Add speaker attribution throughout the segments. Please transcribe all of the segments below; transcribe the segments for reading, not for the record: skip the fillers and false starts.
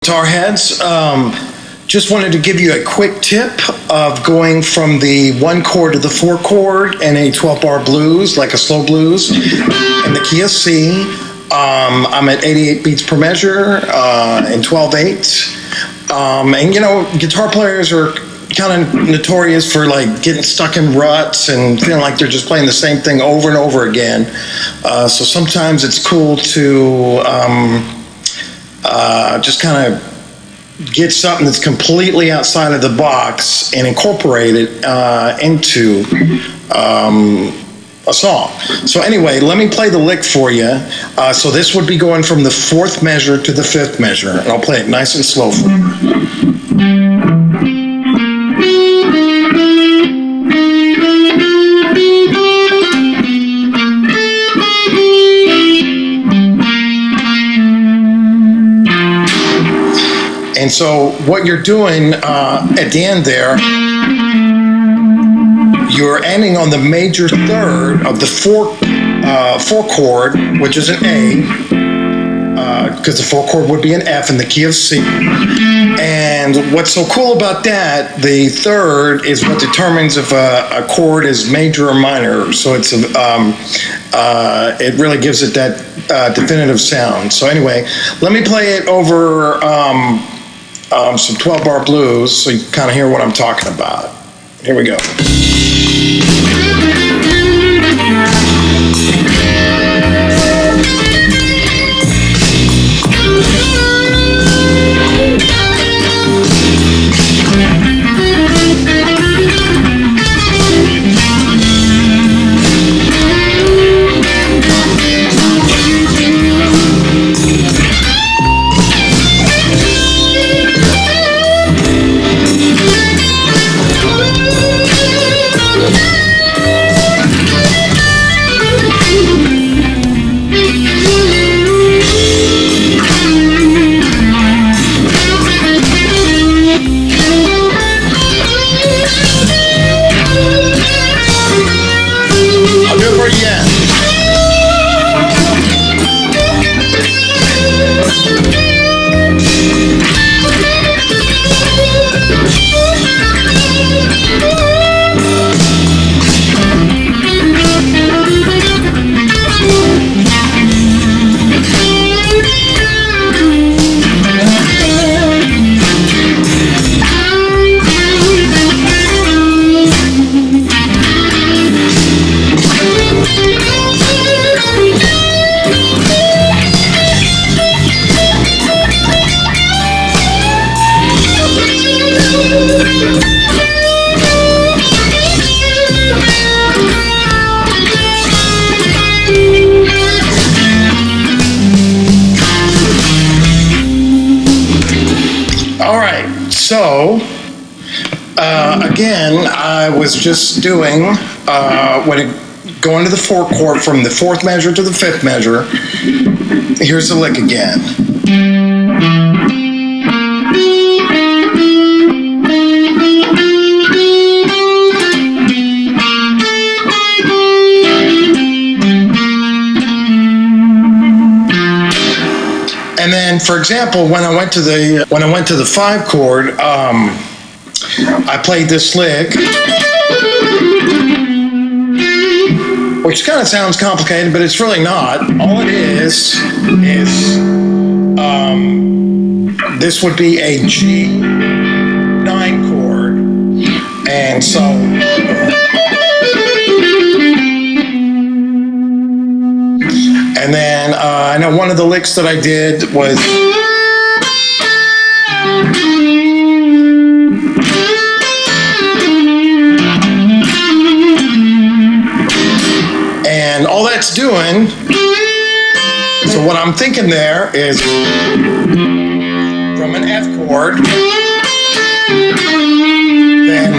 Speaker 1: guitar heads. Just wanted to give you a quick tip of going from the 1 chord to the 4 chord in a 12-bar blues, like a slow blues, in the key of C. I'm at 88 beats per measure in 12/8. And you know, guitar players are kind of notorious for like getting stuck in ruts and feeling like they're just playing the same thing over and over again. So sometimes it's cool to just kind of get something that's completely outside of the box and incorporate it into a song. So anyway, let me play the lick for you. So this would be going from the 4th measure to the 5th measure, and I'll play it nice and slow for you. And so what you're doing at the end there, you're ending on the major 3rd of the 4 chord, which is an A, because the 4 chord would be an F in the key of C. And what's so cool about that, the 3rd is what determines if a chord is major or minor. So it's it really gives it that definitive sound. So anyway, let me play it over some 12-bar blues so you can kind of hear what I'm talking about. Here we go. So, again, I was just doing, going to the 4 chord from the 4th measure to the 5th measure. Here's the lick again. And then, for example, when I went to the 5 chord, I played this lick, which kind of sounds complicated, but it's really not. All it is this would be a G9 chord, and so. And then I know one of the licks that I did was and all that's doing, so what I'm thinking there is from an F chord, then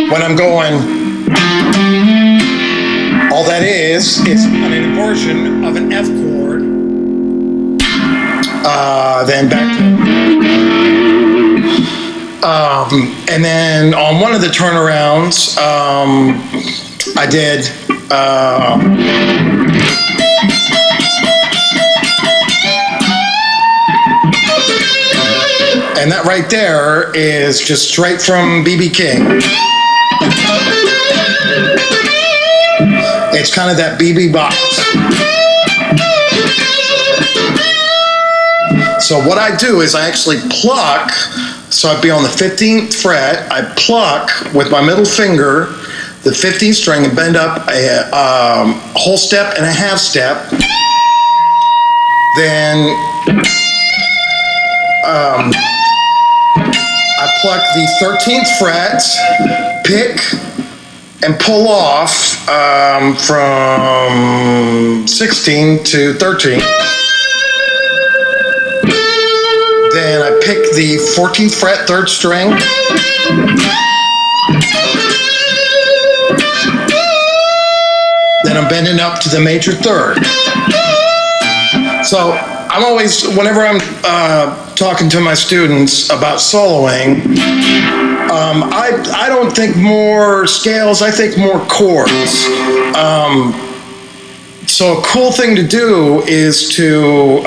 Speaker 1: when I'm going, all that is an inversion of an F chord, then back to, and then on one of the turnarounds, I did, And that right there is just straight from B.B. King. It's kind of that B.B. box. So what I do is I actually pluck, so I'd be on the 15th fret, I pluck with my middle finger the 15th string and bend up a whole step and a half step. Then I pluck the 13th fret, pick, and pull off from 16 to 13. Then I pick the 14th fret, 3rd string. Then I'm bending up to the major 3rd. So I'm always, whenever I'm talking to my students about soloing, I don't think more scales, I think more chords. So a cool thing to do is to,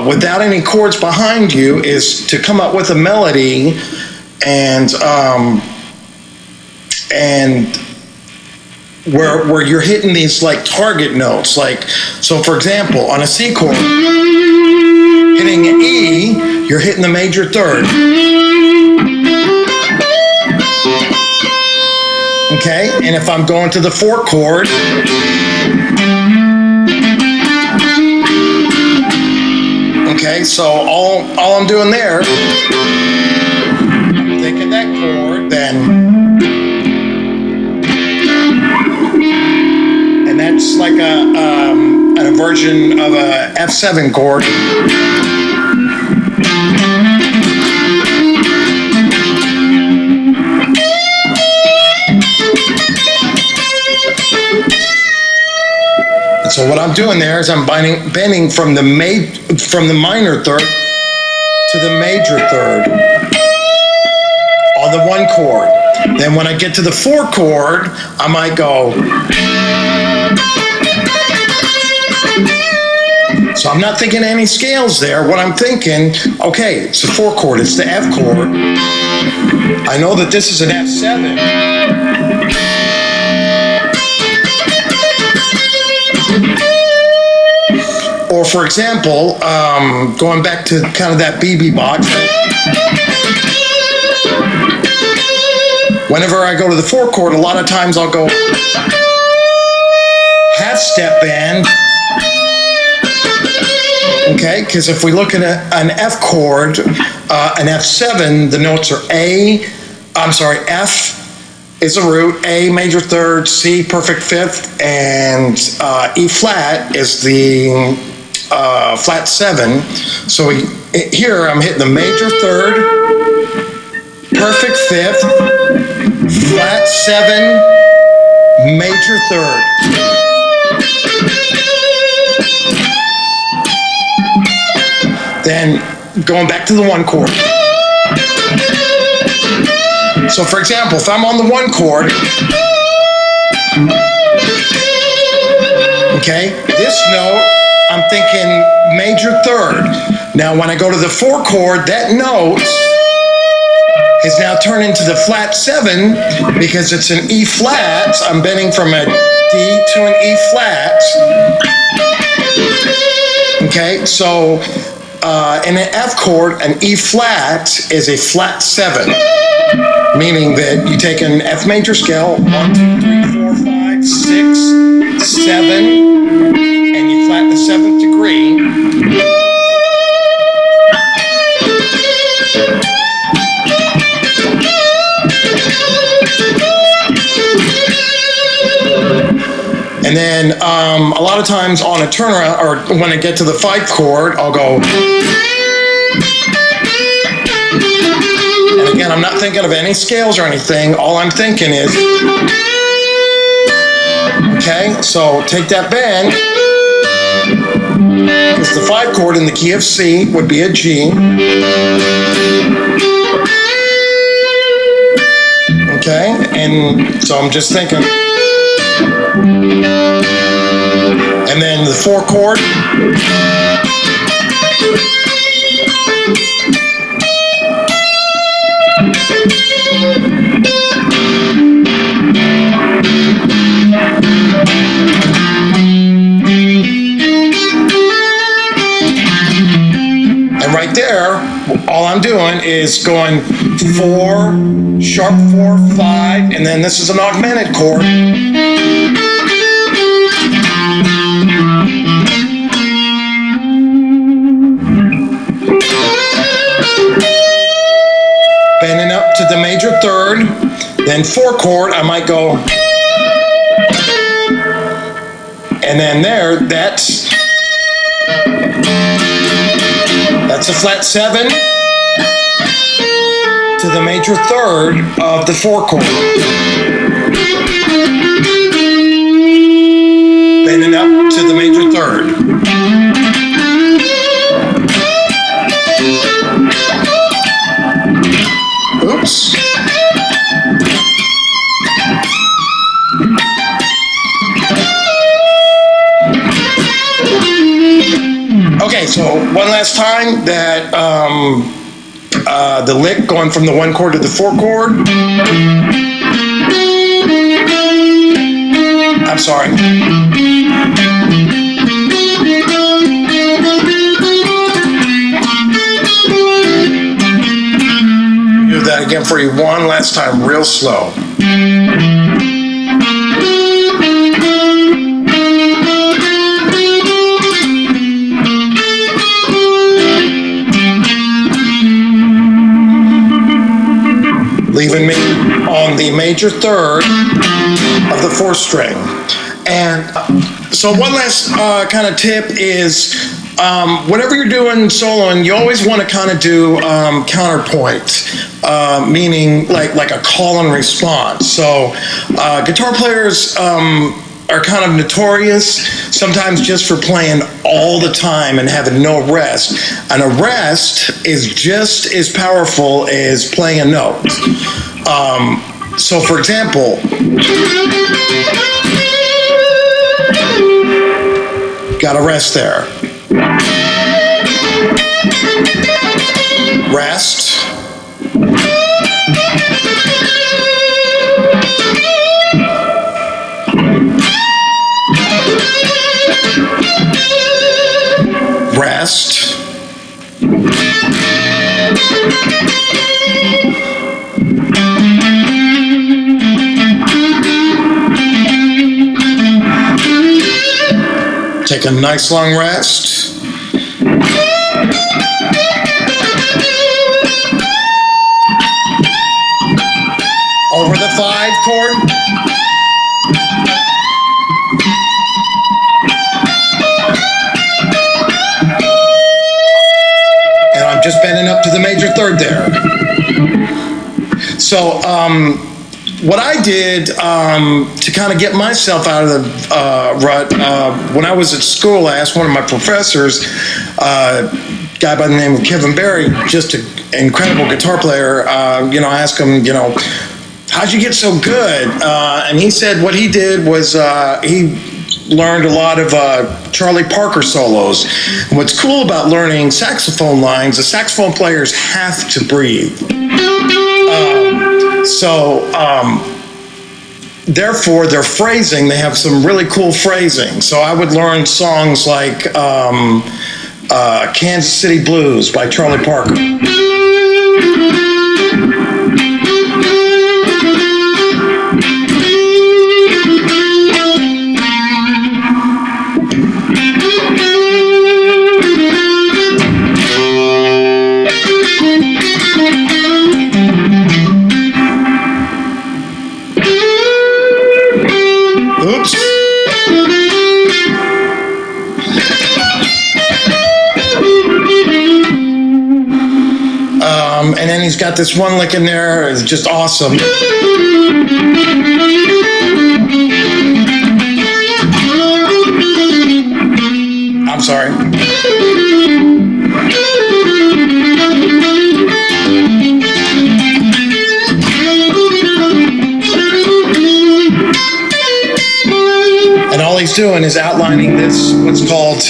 Speaker 1: without any chords behind you, is to come up with a melody and where you're hitting these like target notes. Like, so for example, on a C chord, hitting an E, you're hitting the major 3rd. Okay, and if I'm going to the 4th chord, okay, so all I'm doing there, I'm taking that chord, then, and that's like a version of a F7 chord. So what I'm doing there is I'm bending from the minor 3rd to the major 3rd on the 1 chord. Then when I get to the 4th chord, I might go. So I'm not thinking any scales there. What I'm thinking, okay, it's the 4th chord, it's the F chord. I know that this is an F7. Or for example, going back to kind of that BB box, whenever I go to the 4th chord, a lot of times I'll go half step bend, okay, because if we look at an F chord, an F7, the notes are F is a root, A major 3rd, C perfect 5th, and E flat is the flat 7. So here I'm hitting the major 3rd, perfect 5th, flat 7, major 3rd. Then going back to the 1 chord. So for example, if I'm on the 1 chord, okay, this note, I'm thinking major 3rd. Now when I go to the 4 chord, that note is now turned into the flat 7 because it's an E flat. I'm bending from a D to an E flat. Okay, so in an F chord, an E flat is a flat 7, meaning that you take an F major scale, 1, 2, 3, 4, 5, 6, 7, and you flat the 7th degree. And then a lot of times on a turnaround, or when I get to the 5th chord, I'll go. And again, I'm not thinking of any scales or anything. All I'm thinking is, okay, so take that bend. Because the 5 chord in the key of C would be a G. Okay, and so I'm just thinking. And then the 4 chord. there, all I'm doing is going 4, sharp 4, 5, and then this is an augmented chord. Bending up to the major third, then 4 chord, I might go, and then there, that's a flat 7 to the major third of the 4 chord. Bending up to the major third. Oops. Okay, so one last time that the lick going from the 1 chord to the 4 chord. I'm sorry. Do that again for you one last time, real slow. Leaving me on the major third of the 4th string. And so one last kind of tip is whenever you're doing soloing, you always want to kind of do counterpoint, meaning like a call and response. So guitar players are kind of notorious sometimes just for playing all the time and having no rest. And a rest is just as powerful as playing a note. So for example, got a rest there. Rest. Rest. Take a nice long rest. Over the 5 chord. And I'm just bending up to the major third there. So what I did to kind of get myself out of the rut, when I was at school, I asked one of my professors, a guy by the name of Kevin Barry, just an incredible guitar player, I asked him, how'd you get so good? And he said what he did was he learned a lot of Charlie Parker solos. And what's cool about learning saxophone lines, the saxophone players have to breathe. Therefore, their phrasing, they have some really cool phrasing. So I would learn songs like Kansas City Blues by Charlie Parker. Oops. And then he's got this one lick in there. It's just awesome. I'm sorry. And all he's doing is outlining this, what's called